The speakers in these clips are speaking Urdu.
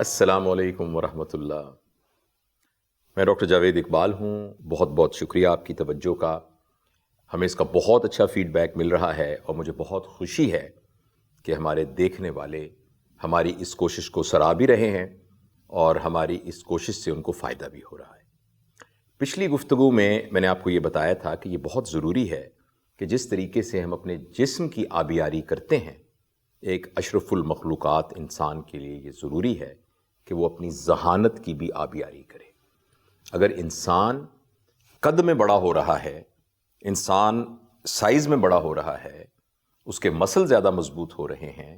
السلام علیکم ورحمۃ اللہ۔ میں ڈاکٹر جاوید اقبال ہوں۔ بہت بہت شکریہ آپ کی توجہ کا۔ ہمیں اس کا بہت اچھا فیڈ بیک مل رہا ہے اور مجھے بہت خوشی ہے کہ ہمارے دیکھنے والے ہماری اس کوشش کو سراہ بھی رہے ہیں اور ہماری اس کوشش سے ان کو فائدہ بھی ہو رہا ہے۔ پچھلی گفتگو میں نے آپ کو یہ بتایا تھا کہ یہ بہت ضروری ہے کہ جس طریقے سے ہم اپنے جسم کی آبیاری کرتے ہیں، ایک اشرف المخلوقات انسان کے لیے یہ ضروری ہے کہ وہ اپنی ذہانت کی بھی آبیاری کرے۔ اگر انسان قد میں بڑا ہو رہا ہے، انسان سائز میں بڑا ہو رہا ہے، اس کے مسل زیادہ مضبوط ہو رہے ہیں،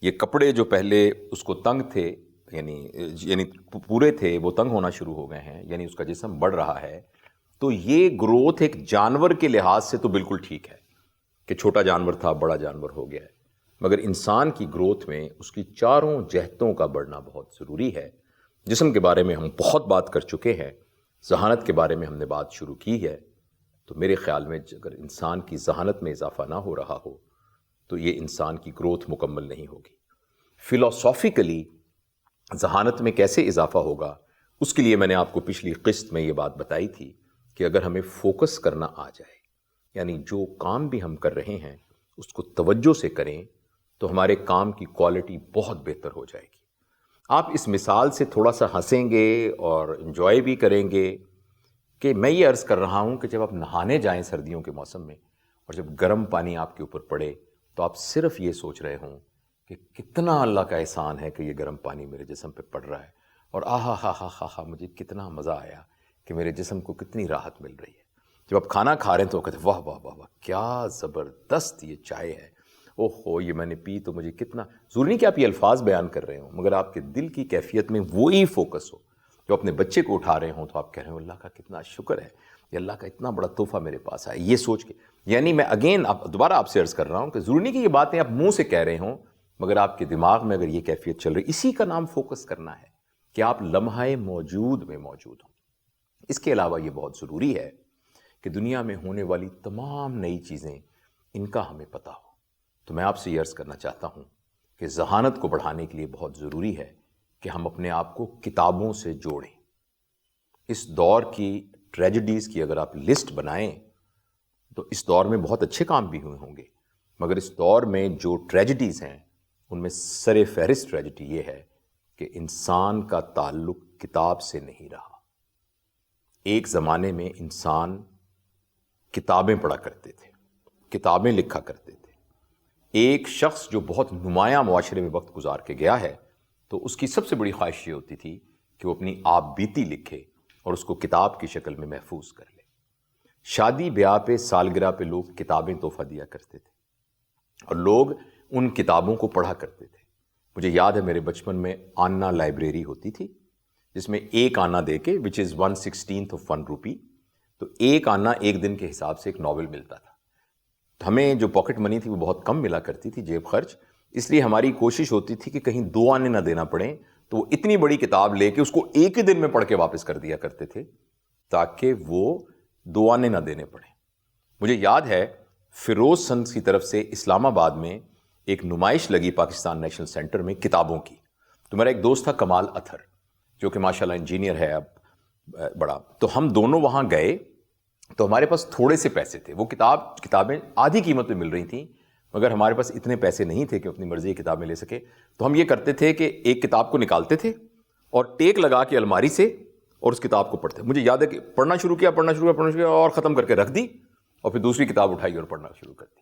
یہ کپڑے جو پہلے اس کو تنگ تھے یعنی پورے تھے وہ تنگ ہونا شروع ہو گئے ہیں، یعنی اس کا جسم بڑھ رہا ہے، تو یہ گروتھ ایک جانور کے لحاظ سے تو بالکل ٹھیک ہے کہ چھوٹا جانور تھا بڑا جانور ہو گیا ہے، مگر انسان کی گروتھ میں اس کی چاروں جہتوں کا بڑھنا بہت ضروری ہے۔ جسم کے بارے میں ہم بہت بات کر چکے ہیں، ذہانت کے بارے میں ہم نے بات شروع کی ہے، تو میرے خیال میں اگر انسان کی ذہانت میں اضافہ نہ ہو رہا ہو تو یہ انسان کی گروتھ مکمل نہیں ہوگی۔ فلسافیکلی ذہانت میں کیسے اضافہ ہوگا، اس کے لیے میں نے آپ کو پچھلی قسط میں یہ بات بتائی تھی کہ اگر ہمیں فوکس کرنا آ جائے، یعنی جو کام بھی ہم کر رہے ہیں اس کو توجہ سے کریں، تو ہمارے کام کی کوالٹی بہت بہتر ہو جائے گی۔ آپ اس مثال سے تھوڑا سا ہنسیں گے اور انجوائے بھی کریں گے کہ میں یہ عرض کر رہا ہوں کہ جب آپ نہانے جائیں سردیوں کے موسم میں اور جب گرم پانی آپ کے اوپر پڑے تو آپ صرف یہ سوچ رہے ہوں کہ کتنا اللہ کا احسان ہے کہ یہ گرم پانی میرے جسم پہ پڑ رہا ہے، اور آہا ہا ہا ہا ہا مجھے کتنا مزہ آیا کہ میرے جسم کو کتنی راحت مل رہی ہے۔ جب آپ کھانا کھا رہے ہیں تو کہتے ہیں واہ واہ واہ واہ کیا زبردست یہ چائے ہے، اوہ یہ میں نے پی تو مجھے کتنا، ضروری نہیں کہ آپ یہ الفاظ بیان کر رہے ہوں، مگر آپ کے دل کی کیفیت میں وہی فوکس ہو۔ جو اپنے بچے کو اٹھا رہے ہوں تو آپ کہہ رہے ہوں اللہ کا کتنا شکر ہے، یہ اللہ کا اتنا بڑا تحفہ میرے پاس آیا، یہ سوچ کے۔ یعنی میں دوبارہ آپ سے عرض کر رہا ہوں کہ ضروری نہیں کہ یہ باتیں آپ منہ سے کہہ رہے ہوں، مگر آپ کے دماغ میں اگر یہ کیفیت چل رہی، اسی کا نام فوکس کرنا ہے کہ آپ لمحہ موجود میں موجود ہوں۔ اس کے علاوہ یہ بہت ضروری ہے کہ دنیا میں ہونے والی تمام نئی چیزیں ان کا ہمیں پتہ ہو۔ تو میں آپ سے یہ عرض کرنا چاہتا ہوں کہ ذہانت کو بڑھانے کے لیے بہت ضروری ہے کہ ہم اپنے آپ کو کتابوں سے جوڑیں۔ اس دور کی ٹریجڈیز کی اگر آپ لسٹ بنائیں تو اس دور میں بہت اچھے کام بھی ہوئے ہوں گے، مگر اس دور میں جو ٹریجڈیز ہیں ان میں سر فہرست ٹریجڈی یہ ہے کہ انسان کا تعلق کتاب سے نہیں رہا۔ ایک زمانے میں انسان کتابیں پڑھا کرتے تھے، کتابیں لکھا کرتے تھے۔ ایک شخص جو بہت نمایاں معاشرے میں وقت گزار کے گیا ہے تو اس کی سب سے بڑی خواہش یہ ہوتی تھی کہ وہ اپنی آپ بیتی لکھے اور اس کو کتاب کی شکل میں محفوظ کر لے۔ شادی بیاہ پہ، سالگرہ پہ لوگ کتابیں تحفہ دیا کرتے تھے اور لوگ ان کتابوں کو پڑھا کرتے تھے۔ مجھے یاد ہے میرے بچپن میں آنا لائبریری ہوتی تھی جس میں ایک آنا دے کے which is 1/16 of 1 روپی، تو ایک آنا ایک دن کے حساب سے ایک ناول ملتا تھا۔ ہمیں جو پاکٹ منی تھی وہ بہت کم ملا کرتی تھی، جیب خرچ، اس لیے ہماری کوشش ہوتی تھی کہ کہیں 2 آنے نہ دینا پڑیں، تو وہ اتنی بڑی کتاب لے کے اس کو ایک ہی دن میں پڑھ کے واپس کر دیا کرتے تھے تاکہ وہ 2 آنے نہ دینے پڑیں۔ مجھے یاد ہے فیروز سنز کی طرف سے اسلام آباد میں ایک نمائش لگی پاکستان نیشنل سینٹر میں کتابوں کی، تو میرا ایک دوست تھا کمال اطہر جو کہ ماشاءاللہ انجینئر ہے اب بڑا، تو ہم دونوں وہاں گئے تو ہمارے پاس تھوڑے سے پیسے تھے، وہ کتابیں آدھی قیمت پہ مل رہی تھیں، مگر ہمارے پاس اتنے پیسے نہیں تھے کہ اپنی مرضی کی کتابیں لے سکے۔ تو ہم یہ کرتے تھے کہ ایک کتاب کو نکالتے تھے اور ٹیک لگا کے الماری سے اور اس کتاب کو پڑھتے۔ مجھے یاد ہے کہ پڑھنا شروع کیا اور ختم کر کے رکھ دی اور پھر دوسری کتاب اٹھائی اور پڑھنا شروع کر دی۔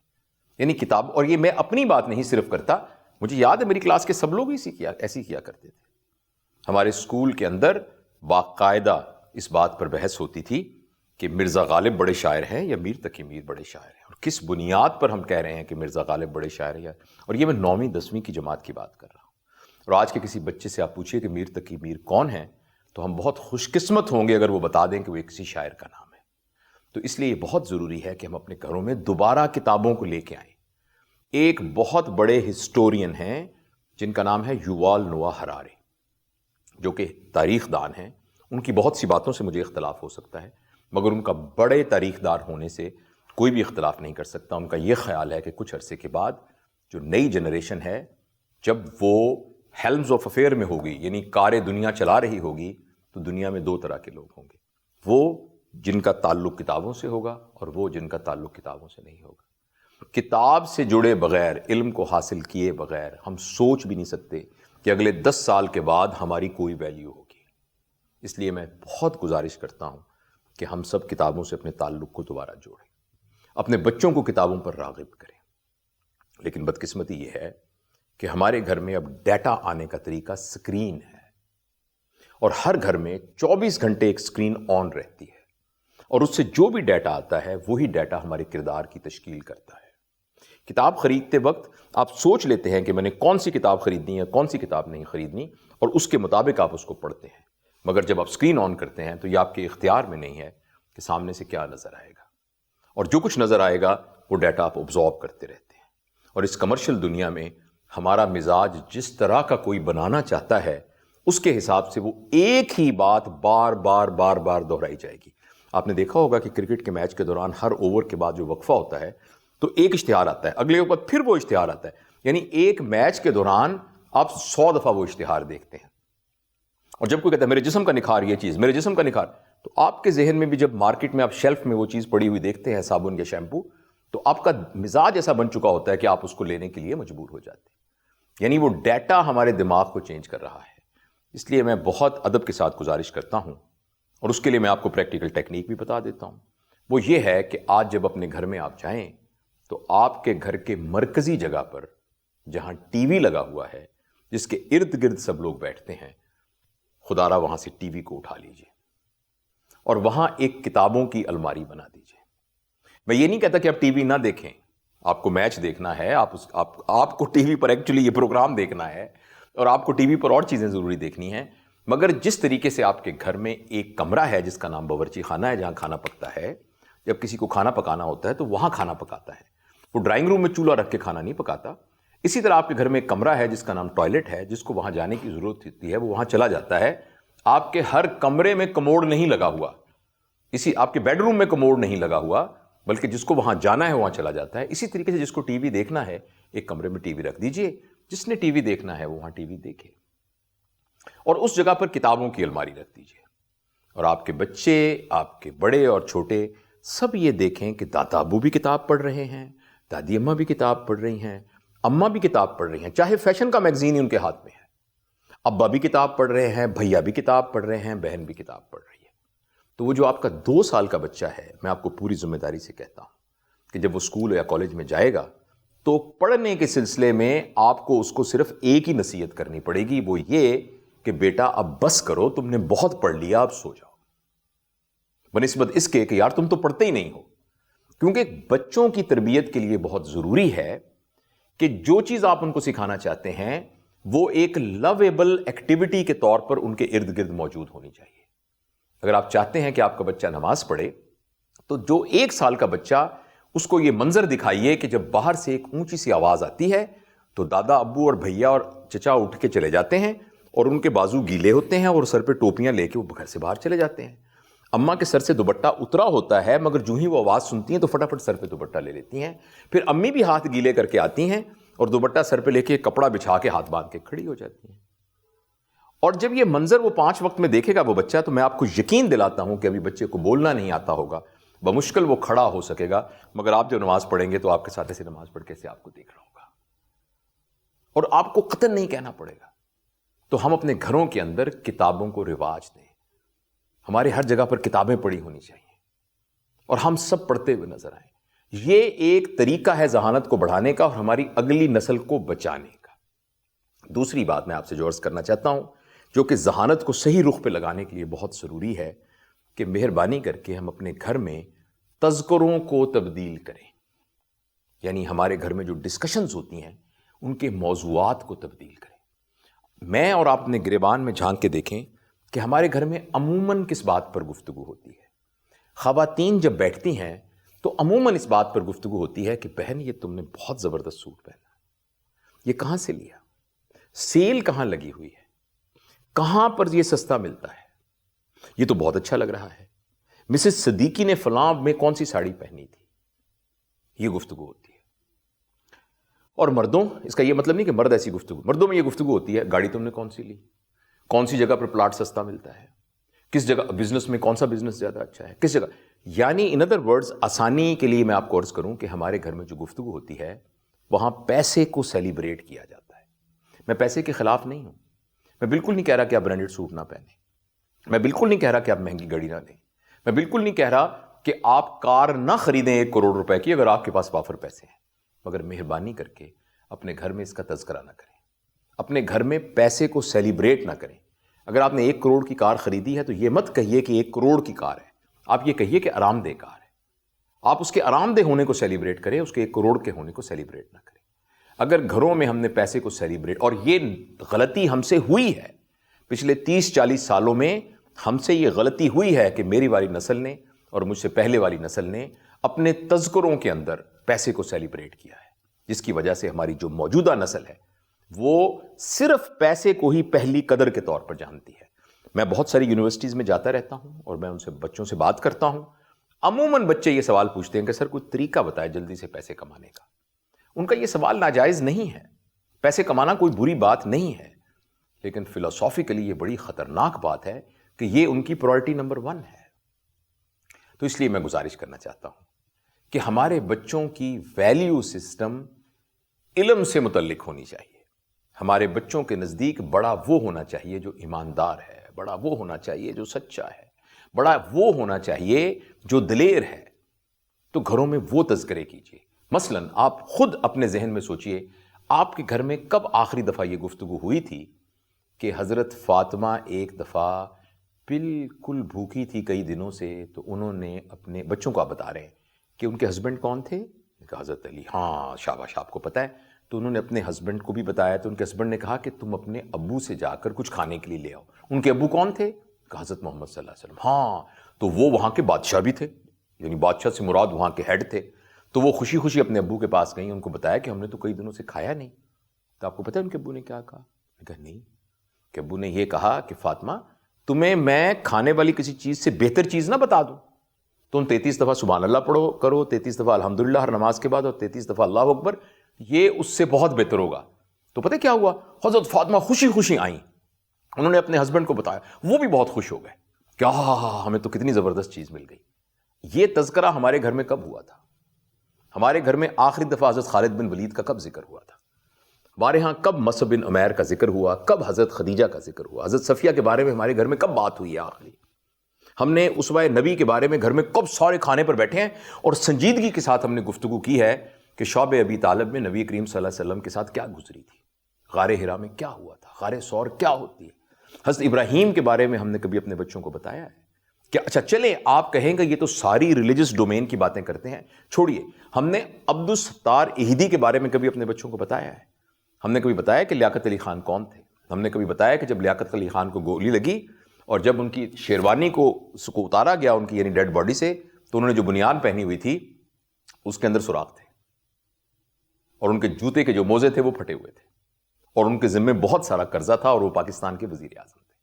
یعنی کتاب، اور یہ میں اپنی بات نہیں صرف کرتا، مجھے یاد ہے میری کلاس کے سب لوگ ایسی کیا کرتے تھے۔ ہمارے اسکول کے اندر باقاعدہ اس بات پر بحث ہوتی تھی کہ مرزا غالب بڑے شاعر ہیں یا میر تقی میر بڑے شاعر ہیں، اور کس بنیاد پر ہم کہہ رہے ہیں کہ مرزا غالب بڑے شاعر ہیں۔ اور یہ میں 9ویں 10ویں کی جماعت کی بات کر رہا ہوں، اور آج کے کسی بچے سے آپ پوچھئے کہ میر تقی میر کون ہیں تو ہم بہت خوش قسمت ہوں گے اگر وہ بتا دیں کہ وہ کسی شاعر کا نام ہے۔ تو اس لیے یہ بہت ضروری ہے کہ ہم اپنے گھروں میں دوبارہ کتابوں کو لے کے آئیں۔ ایک بہت بڑے ہسٹورین ہیں جن کا نام ہے یووال نوآ ہرارے، جو کہ تاریخ دان ہیں۔ ان کی بہت سی باتوں سے مجھے اختلاف ہو سکتا ہے، مگر ان کا بڑے تاریخ دار ہونے سے کوئی بھی اختلاف نہیں کر سکتا۔ ان کا یہ خیال ہے کہ کچھ عرصے کے بعد جو نئی جنریشن ہے، جب وہ ہیلمز آف افیئر میں ہوگی، یعنی کار دنیا چلا رہی ہوگی، تو دنیا میں دو طرح کے لوگ ہوں گے، وہ جن کا تعلق کتابوں سے ہوگا اور وہ جن کا تعلق کتابوں سے نہیں ہوگا۔ کتاب سے جڑے بغیر، علم کو حاصل کیے بغیر ہم سوچ بھی نہیں سکتے کہ اگلے 10 سال کے بعد ہماری کوئی ویلیو ہوگی۔ اس لیے میں بہت گزارش کرتا ہوں کہ ہم سب کتابوں سے اپنے تعلق کو دوبارہ جوڑیں، اپنے بچوں کو کتابوں پر راغب کریں۔ لیکن بدقسمتی یہ ہے کہ ہمارے گھر میں اب ڈیٹا آنے کا طریقہ سکرین ہے، اور ہر گھر میں 24 گھنٹے ایک سکرین آن رہتی ہے، اور اس سے جو بھی ڈیٹا آتا ہے وہی ڈیٹا ہمارے کردار کی تشکیل کرتا ہے۔ کتاب خریدتے وقت آپ سوچ لیتے ہیں کہ میں نے کون سی کتاب خریدنی ہے، کون سی کتاب نہیں خریدنی، اور اس کے مطابق آپ اس کو پڑھتے ہیں، مگر جب آپ سکرین آن کرتے ہیں تو یہ آپ کے اختیار میں نہیں ہے کہ سامنے سے کیا نظر آئے گا، اور جو کچھ نظر آئے گا وہ ڈیٹا آپ آبزارو کرتے رہتے ہیں۔ اور اس کمرشل دنیا میں ہمارا مزاج جس طرح کا کوئی بنانا چاہتا ہے، اس کے حساب سے وہ ایک ہی بات بار بار بار بار دہرائی جائے گی۔ آپ نے دیکھا ہوگا کہ کرکٹ کے میچ کے دوران ہر اوور کے بعد جو وقفہ ہوتا ہے تو ایک اشتہار آتا ہے، اگلے اوور پھر وہ اشتہار آتا ہے، یعنی ایک میچ کے دوران آپ 100 دفعہ وہ اشتہار دیکھتے ہیں۔ اور جب کوئی کہتا ہے میرے جسم کا نکھار، یہ چیز میرے جسم کا نکھار، تو آپ کے ذہن میں بھی جب مارکیٹ میں آپ شیلف میں وہ چیز پڑی ہوئی دیکھتے ہیں، صابن یا شیمپو، تو آپ کا مزاج ایسا بن چکا ہوتا ہے کہ آپ اس کو لینے کے لیے مجبور ہو جاتے ہیں۔ یعنی وہ ڈیٹا ہمارے دماغ کو چینج کر رہا ہے۔ اس لیے میں بہت ادب کے ساتھ گزارش کرتا ہوں، اور اس کے لیے میں آپ کو پریکٹیکل ٹیکنیک بھی بتا دیتا ہوں۔ وہ یہ ہے کہ آج جب اپنے گھر میں آپ جائیں تو آپ کے گھر کے مرکزی جگہ پر جہاں ٹی وی لگا ہوا ہے، جس کے ارد گرد سب لوگ بیٹھتے ہیں، خدا را وہاں سے ٹی وی کو اٹھا لیجئے اور وہاں ایک کتابوں کی الماری بنا دیجئے۔ میں یہ نہیں کہتا کہ آپ ٹی وی نہ دیکھیں، آپ کو میچ دیکھنا ہے، آپ کو ٹی وی پر ایکچولی یہ پروگرام دیکھنا ہے، اور آپ کو ٹی وی پر اور چیزیں ضروری دیکھنی ہیں، مگر جس طریقے سے آپ کے گھر میں ایک کمرہ ہے جس کا نام باورچی خانہ ہے، جہاں کھانا پکتا ہے، جب کسی کو کھانا پکانا ہوتا ہے تو وہاں کھانا پکاتا ہے، وہ ڈرائنگ روم میں چولہا رکھ کے کھانا نہیں پکاتا۔ اسی طرح آپ کے گھر میں ایک کمرہ ہے جس کا نام ٹوائلٹ ہے، جس کو وہاں جانے کی ضرورت ہوتی ہے وہ وہاں چلا جاتا ہے۔ آپ کے ہر کمرے میں کموڈ نہیں لگا ہوا، آپ کے بیڈ روم میں کموڈ نہیں لگا ہوا، بلکہ جس کو وہاں جانا ہے وہاں چلا جاتا ہے۔ اسی طریقے سے جس کو ٹی وی دیکھنا ہے، ایک کمرے میں ٹی وی رکھ دیجئے، جس نے ٹی وی دیکھنا ہے وہ وہاں ٹی وی دیکھے، اور اس جگہ پر کتابوں کی الماری رکھ دیجئے، اور آپ کے بچے، آپ کے بڑے اور چھوٹے سب یہ دیکھیں کہ دادا ابو بھی کتاب پڑھ رہے ہیں، دادی اماں بھی کتاب پڑھ رہی ہیں، اماں بھی کتاب پڑھ رہی ہیں، چاہے فیشن کا میگزین ہی ان کے ہاتھ میں ہے، ابا بھی کتاب پڑھ رہے ہیں، بھیا بھی کتاب پڑھ رہے ہیں، بہن بھی کتاب پڑھ رہی ہے۔ تو وہ جو آپ کا 2 سال کا بچہ ہے، میں آپ کو پوری ذمہ داری سے کہتا ہوں کہ جب وہ اسکول یا کالج میں جائے گا تو پڑھنے کے سلسلے میں آپ کو اس کو صرف ایک ہی نصیحت کرنی پڑے گی، وہ یہ کہ بیٹا اب بس کرو، تم نے بہت پڑھ لیا، اب سو جاؤ، بنسبت اس کے کہ یار تم تو پڑھتے ہی نہیں ہو۔ کیونکہ بچوں کی تربیت کے لیے بہت ضروری ہے کہ جو چیز آپ ان کو سکھانا چاہتے ہیں وہ ایک لویبل ایکٹیویٹی کے طور پر ان کے ارد گرد موجود ہونی چاہیے۔ اگر آپ چاہتے ہیں کہ آپ کا بچہ نماز پڑھے تو جو 1 سال کا بچہ، اس کو یہ منظر دکھائیے کہ جب باہر سے ایک اونچی سی آواز آتی ہے تو دادا ابو اور بھیا اور چچا اٹھ کے چلے جاتے ہیں، اور ان کے بازو گیلے ہوتے ہیں اور سر پہ ٹوپیاں لے کے وہ گھر سے باہر چلے جاتے ہیں۔ اماں کے سر سے دوپٹہ اترا ہوتا ہے، مگر جو ہی وہ آواز سنتی ہیں تو فٹافٹ سر پہ دوپٹہ لے لیتی ہیں، پھر امی بھی ہاتھ گیلے کر کے آتی ہیں اور دوپٹہ سر پہ لے کے کپڑا بچھا کے ہاتھ باندھ کے کھڑی ہو جاتی ہیں۔ اور جب یہ منظر وہ 5 وقت میں دیکھے گا وہ بچہ، تو میں آپ کو یقین دلاتا ہوں کہ ابھی بچے کو بولنا نہیں آتا ہوگا، بمشکل وہ کھڑا ہو سکے گا، مگر آپ جو نماز پڑھیں گے تو آپ کے ساتھ ایسے نماز پڑھ کے ایسے آپ کو دیکھ رہا ہوگا، اور آپ کو قطعاً نہیں کہنا پڑے گا۔ تو ہم اپنے گھروں کے اندر کتابوں کو رواج دیں، ہمارے ہر جگہ پر کتابیں پڑھی ہونی چاہیے، اور ہم سب پڑھتے ہوئے نظر آئیں۔ یہ ایک طریقہ ہے ذہانت کو بڑھانے کا اور ہماری اگلی نسل کو بچانے کا۔ دوسری بات میں آپ سے جو عرض کرنا چاہتا ہوں، جو کہ ذہانت کو صحیح رخ پہ لگانے کے لیے بہت ضروری ہے، کہ مہربانی کر کے ہم اپنے گھر میں تذکروں کو تبدیل کریں، یعنی ہمارے گھر میں جو ڈسکشنز ہوتی ہیں ان کے موضوعات کو تبدیل کریں۔ میں اور آپ اپنے گریبان میں جھانک کے دیکھیں کہ ہمارے گھر میں عموماً کس بات پر گفتگو ہوتی ہے۔ خواتین جب بیٹھتی ہیں تو عموماً اس بات پر گفتگو ہوتی ہے کہ بہن یہ تم نے بہت زبردست سوٹ پہنا، یہ کہاں سے لیا، سیل کہاں لگی ہوئی ہے، کہاں پر یہ سستا ملتا ہے، یہ تو بہت اچھا لگ رہا ہے، مسز صدیقی نے فلاں میں کون سی ساڑی پہنی تھی، یہ گفتگو ہوتی ہے۔ اور مردوں، اس کا یہ مطلب نہیں کہ مرد ایسی گفتگو، مردوں میں یہ گفتگو ہوتی ہے، گاڑی تم نے کون سی لی، کون سی جگہ پر پلاٹ سستا ملتا ہے، کس جگہ بزنس میں کون سا بزنس زیادہ اچھا ہے، کس جگہ، یعنی ان ادر ورڈز آسانی کے لیے میں آپ کو عرض کروں کہ ہمارے گھر میں جو گفتگو ہوتی ہے وہاں پیسے کو سیلیبریٹ کیا جاتا ہے۔ میں پیسے کے خلاف نہیں ہوں، میں بالکل نہیں کہہ رہا کہ آپ برانڈڈ سوٹ نہ پہنیں، میں بالکل نہیں کہہ رہا کہ آپ مہنگی گاڑی نہ لیں، میں بالکل نہیں کہہ رہا کہ آپ کار نہ خریدیں 1 کروڑ روپے کی اگر آپ کے پاس وافر پیسے ہیں، مگر مہربانی کر کے اپنے گھر میں اس کا تذکرہ نہ کریں، اپنے گھر میں پیسے کو سیلیبریٹ نہ کریں۔ اگر آپ نے 1 کروڑ کی کار خریدی ہے تو یہ مت کہیے کہ 1 کروڑ کی کار ہے، آپ یہ کہیے کہ آرام دہ کار ہے، آپ اس کے آرام دہ ہونے کو سیلیبریٹ کریں، اس کے 1 کروڑ کے ہونے کو سیلیبریٹ نہ کریں۔ اگر گھروں میں ہم نے پیسے کو سیلیبریٹ، اور یہ غلطی ہم سے ہوئی ہے پچھلے 30-40 سالوں میں، ہم سے یہ غلطی ہوئی ہے کہ میری والی نسل نے اور مجھ سے پہلے والی نسل نے اپنے تذکروں کے اندر پیسے کو سیلیبریٹ کیا ہے، جس کی وجہ سے ہماری جو موجودہ نسل ہے وہ صرف پیسے کو ہی پہلی قدر کے طور پر جانتی ہے۔ میں بہت ساری یونیورسٹیز میں جاتا رہتا ہوں اور میں ان سے بچوں سے بات کرتا ہوں، عموماً بچے یہ سوال پوچھتے ہیں کہ سر کوئی طریقہ بتائے جلدی سے پیسے کمانے کا۔ ان کا یہ سوال ناجائز نہیں ہے، پیسے کمانا کوئی بری بات نہیں ہے، لیکن فلسافیکلی یہ بڑی خطرناک بات ہے کہ یہ ان کی پرائرٹی نمبر 1 ہے۔ تو اس لیے میں گزارش کرنا چاہتا ہوں کہ ہمارے بچوں کی ویلیو سسٹم علم سے متعلق ہونی چاہیے۔ ہمارے بچوں کے نزدیک بڑا وہ ہونا چاہیے جو ایماندار ہے، بڑا وہ ہونا چاہیے جو سچا ہے، بڑا وہ ہونا چاہیے جو دلیر ہے۔ تو گھروں میں وہ تذکرے کیجیے۔ مثلاً آپ خود اپنے ذہن میں سوچئے، آپ کے گھر میں کب آخری دفعہ یہ گفتگو ہوئی تھی کہ حضرت فاطمہ ایک دفعہ بالکل بھوکی تھی کئی دنوں سے، تو انہوں نے اپنے بچوں کو، آپ بتا رہے ہیں کہ ان کے ہسبینڈ کون تھے؟ کہا حضرت علی۔ ہاں شاباش، آپ کو پتہ ہے۔ تو انہوں نے اپنے ہسبینڈ کو بھی بتایا، تو ان کے ہسبینڈ نے کہا کہ تم اپنے ابو سے جا کر کچھ کھانے کے لیے لے آؤ۔ ان کے ابو کون تھے؟ کہا حضرت محمد صلی اللہ علیہ وسلم۔ ہاں، تو وہ وہاں کے بادشاہ بھی تھے، یعنی بادشاہ سے مراد وہاں کے ہیڈ تھے۔ تو وہ خوشی خوشی اپنے ابو کے پاس گئیں، ان کو بتایا کہ ہم نے تو کئی دنوں سے کھایا نہیں۔ تو آپ کو پتہ ہے ان کے ابو نے کیا کہا؟ کہا نہیں، کہ ابو نے یہ کہا کہ فاطمہ تمہیں میں کھانے والی کسی چیز سے بہتر چیز نہ بتا دوں؟ تم 33 دفعہ سبحان اللہ پڑھو کرو، 33 دفعہ الحمدللہ ہر نماز کے بعد، اور 33 دفعہ اللہ اکبر، یہ اس سے بہت بہتر ہوگا۔ تو پتہ کیا ہوا؟ حضرت فاطمہ خوشی خوشی آئیں، انہوں نے اپنے ہسبینڈ کو بتایا، وہ بھی بہت خوش ہو گئے کہ ہمیں تو کتنی زبردست چیز مل گئی۔ یہ تذکرہ ہمارے گھر میں کب ہوا تھا؟ ہمارے گھر میں آخری دفعہ حضرت خالد بن ولید کا کب ذکر ہوا تھا؟ ہمارے ہاں کب مصعب بن عمیر کا ذکر ہوا؟ کب حضرت خدیجہ کا ذکر ہوا؟ حضرت صفیہ کے بارے میں ہمارے گھر میں کب بات ہوئی ہے آخری؟ ہم نے اسوہ نبی کے بارے میں گھر میں کب سارے کھانے پر بیٹھے ہیں اور سنجیدگی کے ساتھ ہم نے گفتگو کی ہے کہ شعب ابی طالب میں نبی کریم صلی اللہ علیہ وسلم کے ساتھ کیا گزری تھی، غار ہرا میں کیا ہوا تھا، غار ثور کیا ہوتی ہے۔ حضرت ابراہیم کے بارے میں ہم نے کبھی اپنے بچوں کو بتایا ہے کہ اچھا چلیں آپ کہیں گے یہ تو ساری ریلیجس ڈومین کی باتیں کرتے ہیں، چھوڑیے، ہم نے عبد الستار اہدی کے بارے میں کبھی اپنے بچوں کو بتایا ہے؟ ہم نے کبھی بتایا کہ لیاقت علی خان کون تھے؟ ہم نے کبھی بتایا کہ جب لیاقت علی خان کو گولی لگی اور جب ان کی شیروانی کو اتارا گیا ان کی یعنی ڈیڈ باڈی سے، تو انہوں نے جو بنیان پہنی ہوئی تھی اس کے اندر سوراخ تھے، اور ان کے جوتے کے جو موزے تھے وہ پھٹے ہوئے تھے، اور ان کے ذمے بہت سارا قرضہ تھا، اور وہ پاکستان کے وزیر اعظم تھے۔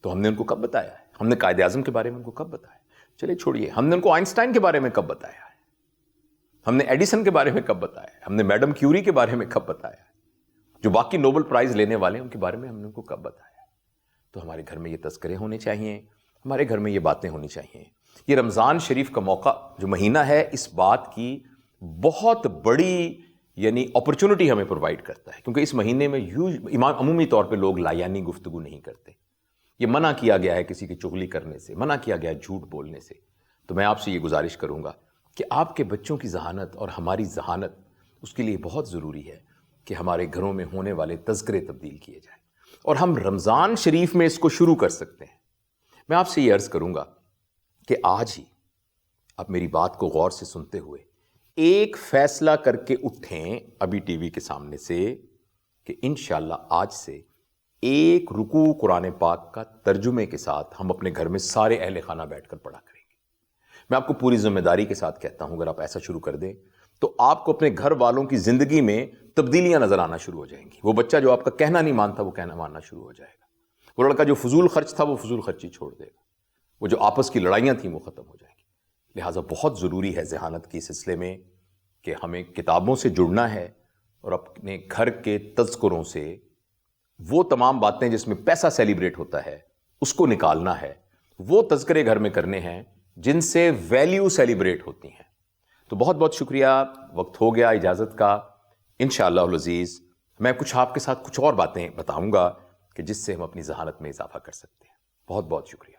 تو ہم نے ان کو کب بتایا ہے؟ ہم نے قائد اعظم کے بارے میں ان کو کب بتایا؟ چلے چھوڑیے، ہم نے ان کو آئنسٹائن کے بارے میں کب بتایا ہے؟ ہم نے ایڈیسن کے بارے میں کب بتایا ہے؟ ہم نے میڈم کیوری کے بارے میں کب بتایا ہے؟ جو باقی نوبل پرائز لینے والے ہیں ان کے بارے میں ہم نے ان کو کب بتایا ہے؟ تو ہمارے گھر میں یہ تذکرے ہونے چاہیے، ہمارے گھر میں یہ باتیں ہونی چاہیے۔ یہ رمضان شریف کا موقع جو مہینہ ہے، اس بات کی بہت بڑی یعنی اپرچونٹی ہمیں پرووائڈ کرتا ہے، کیونکہ اس مہینے میں عمومی طور پہ لوگ لایانی گفتگو نہیں کرتے۔ یہ منع کیا گیا ہے کسی کی چغلی کرنے سے، منع کیا گیا ہے جھوٹ بولنے سے۔ تو میں آپ سے یہ گزارش کروں گا کہ آپ کے بچوں کی ذہانت اور ہماری ذہانت، اس کے لیے بہت ضروری ہے کہ ہمارے گھروں میں ہونے والے تذکرے تبدیل کیے جائیں، اور ہم رمضان شریف میں اس کو شروع کر سکتے ہیں۔ میں آپ سے یہ عرض کروں گا کہ آج ہی آپ میری بات کو غور سے سنتے ہوئے ایک فیصلہ کر کے اٹھیں ابھی ٹی وی کے سامنے سے کہ انشاءاللہ آج سے ایک رکوع قرآن پاک کا ترجمے کے ساتھ ہم اپنے گھر میں سارے اہل خانہ بیٹھ کر پڑھا کریں گے۔ میں آپ کو پوری ذمہ داری کے ساتھ کہتا ہوں، اگر آپ ایسا شروع کر دیں تو آپ کو اپنے گھر والوں کی زندگی میں تبدیلیاں نظر آنا شروع ہو جائیں گی۔ وہ بچہ جو آپ کا کہنا نہیں مانتا وہ کہنا ماننا شروع ہو جائے گا، وہ لڑکا جو فضول خرچ تھا وہ فضول خرچی چھوڑ دے گا، وہ جو آپس کی لڑائیاں تھیں وہ ختم ہو جائیں گی۔ لہٰذا بہت ضروری ہے ذہانت کے سلسلے میں کہ ہمیں کتابوں سے جڑنا ہے، اور اپنے گھر کے تذکروں سے وہ تمام باتیں جس میں پیسہ سیلیبریٹ ہوتا ہے اس کو نکالنا ہے. وہ تذکرے گھر میں کرنے ہیں جن سے ویلیو سیلیبریٹ ہوتی ہیں. تو بہت بہت شکریہ. وقت ہو گیا اجازت کا. انشاءاللہ العزیز میں آپ کے ساتھ کچھ اور باتیں بتاؤں گا کہ جس سے ہم اپنی ذہانت میں اضافہ کر سکتے ہیں. بہت بہت شکریہ.